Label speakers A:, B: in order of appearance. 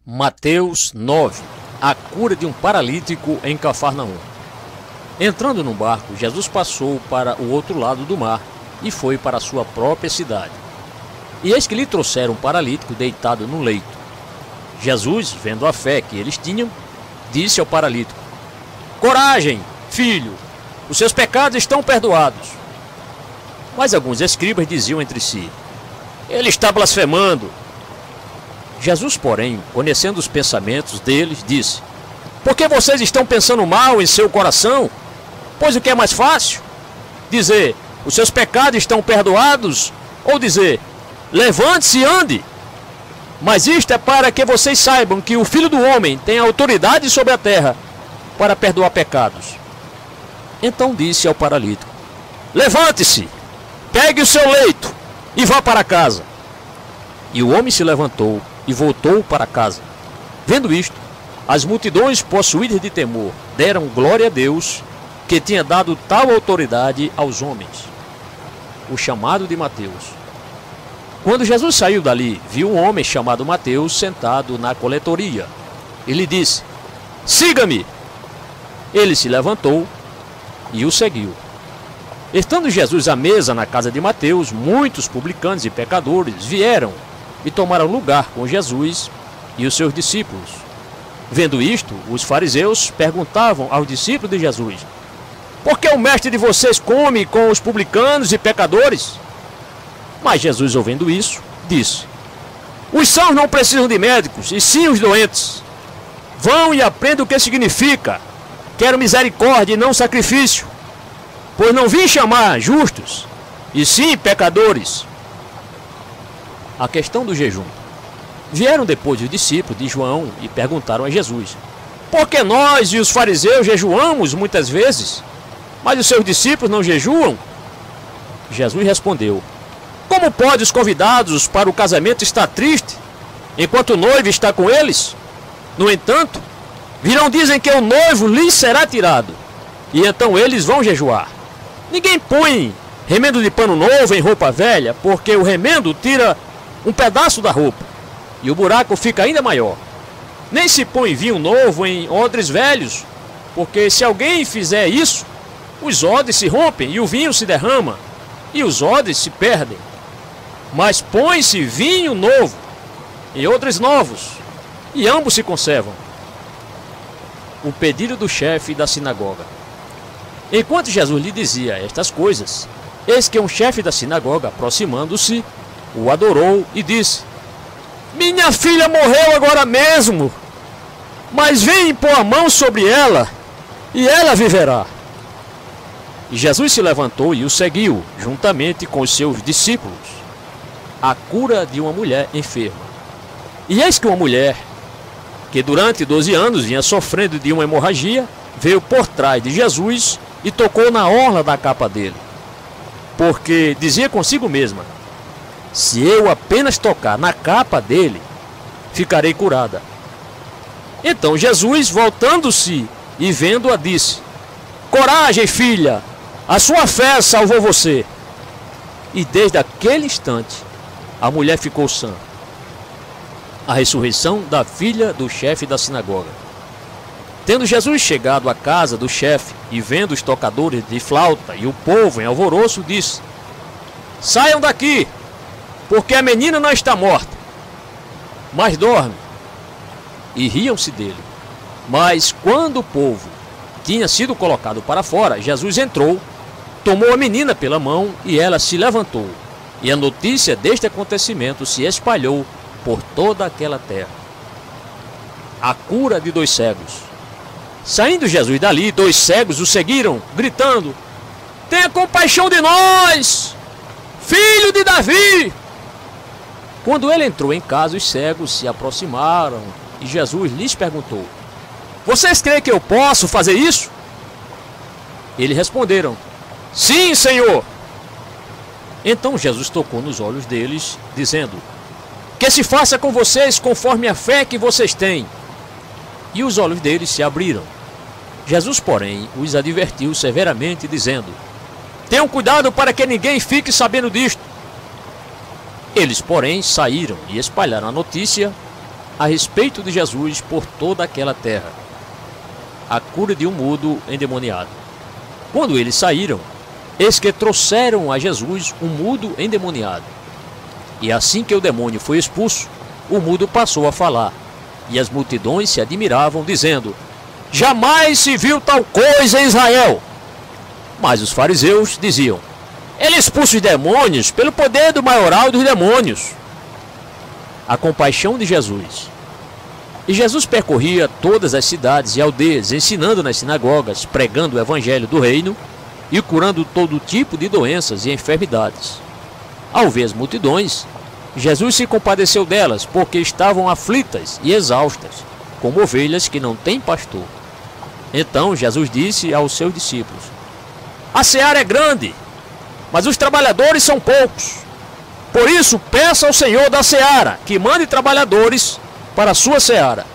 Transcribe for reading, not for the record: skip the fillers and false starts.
A: Mateus 9. A cura de um paralítico em Cafarnaum. Entrando num barco, Jesus passou para o outro lado do mar e foi para a sua própria cidade. E eis que lhe trouxeram um paralítico deitado no leito. Jesus, vendo a fé que eles tinham, disse ao paralítico: "Coragem, filho, os seus pecados estão perdoados." Mas alguns escribas diziam entre si: "Ele está blasfemando." Jesus, porém, conhecendo os pensamentos deles, disse: "Por que vocês estão pensando mal em seu coração? Pois o que é mais fácil? Dizer, os seus pecados estão perdoados? Ou dizer, levante-se e ande? Mas isto é para que vocês saibam que o Filho do Homem tem autoridade sobre a terra para perdoar pecados." Então disse ao paralítico: "Levante-se, pegue o seu leito e vá para casa." E o homem se levantou e voltou para casa. Vendo isto, as multidões, possuídas de temor, deram glória a Deus, que tinha dado tal autoridade aos homens. O chamado de Mateus. Quando Jesus saiu dali, viu um homem chamado Mateus sentado na coletoria. E lhe disse: "Siga-me." Ele se levantou e o seguiu. Estando Jesus à mesa na casa de Mateus, muitos publicanos e pecadores vieram e tomaram lugar com Jesus e os seus discípulos. Vendo isto, os fariseus perguntavam aos discípulos de Jesus: "Por que o mestre de vocês come com os publicanos e pecadores?" Mas Jesus, ouvindo isso, disse: "Os sãos não precisam de médicos, e sim os doentes. Vão e aprendam o que significa: quero misericórdia e não sacrifício. Pois não vim chamar justos, e sim pecadores." A questão do jejum. Vieram depois os discípulos de João e perguntaram a Jesus: "Por que nós e os fariseus jejuamos muitas vezes, mas os seus discípulos não jejuam?" Jesus respondeu: "Como pode os convidados para o casamento estar triste, enquanto o noivo está com eles? No entanto, virão dizem que o noivo lhes será tirado, e então eles vão jejuar. Ninguém põe remendo de pano novo em roupa velha, porque o remendo tira um pedaço da roupa, e o buraco fica ainda maior. Nem se põe vinho novo em odres velhos, porque se alguém fizer isso, os odres se rompem e o vinho se derrama, e os odres se perdem. Mas põe-se vinho novo em odres novos, e ambos se conservam." O pedido do chefe da sinagoga. Enquanto Jesus lhe dizia estas coisas, eis que um chefe da sinagoga, aproximando-se, o adorou e disse: "Minha filha morreu agora mesmo, mas vem impor a mão sobre ela, e ela viverá." E Jesus se levantou e o seguiu, juntamente com os seus discípulos. A cura de uma mulher enferma. E eis que uma mulher, que durante 12 anos vinha sofrendo de uma hemorragia, veio por trás de Jesus e tocou na orla da capa dele, porque dizia consigo mesma: "Se eu apenas tocar na capa dele, ficarei curada." Então Jesus, voltando-se e vendo-a, disse: "Coragem, filha, a sua fé salvou você." E desde aquele instante, a mulher ficou sã. A ressurreição da filha do chefe da sinagoga. Tendo Jesus chegado à casa do chefe e vendo os tocadores de flauta e o povo em alvoroço, disse: "Saiam daqui, porque a menina não está morta, mas dorme." E riam-se dele. Mas quando o povo tinha sido colocado para fora, Jesus entrou, tomou a menina pela mão e ela se levantou. E a notícia deste acontecimento se espalhou por toda aquela terra. A cura de 2 cegos. Saindo Jesus dali, 2 cegos o seguiram, gritando: "Tenha compaixão de nós, filho de Davi!" Quando ele entrou em casa, os cegos se aproximaram e Jesus lhes perguntou: "Vocês creem que eu posso fazer isso?" Eles responderam: "Sim, Senhor." Então Jesus tocou nos olhos deles, dizendo: "Que se faça com vocês conforme a fé que vocês têm." E os olhos deles se abriram. Jesus, porém, os advertiu severamente, dizendo: "Tenham cuidado para que ninguém fique sabendo disto." Eles, porém, saíram e espalharam a notícia a respeito de Jesus por toda aquela terra. A cura de um mudo endemoniado. Quando eles saíram, eis que trouxeram a Jesus um mudo endemoniado. E assim que o demônio foi expulso, o mudo passou a falar, e as multidões se admiravam, dizendo: jamais se viu tal coisa em Israel. Mas os fariseus diziam: ele expulsa os demônios pelo poder do maioral dos demônios. A compaixão de Jesus. E Jesus percorria todas as cidades e aldeias, ensinando nas sinagogas, pregando o evangelho do reino e curando todo tipo de doenças e enfermidades. Ao ver as multidões, Jesus se compadeceu delas, porque estavam aflitas e exaustas, como ovelhas que não têm pastor. Então Jesus disse aos seus discípulos: a seara é grande, mas os trabalhadores são poucos. Por isso, peça ao Senhor da seara que mande trabalhadores para a sua seara.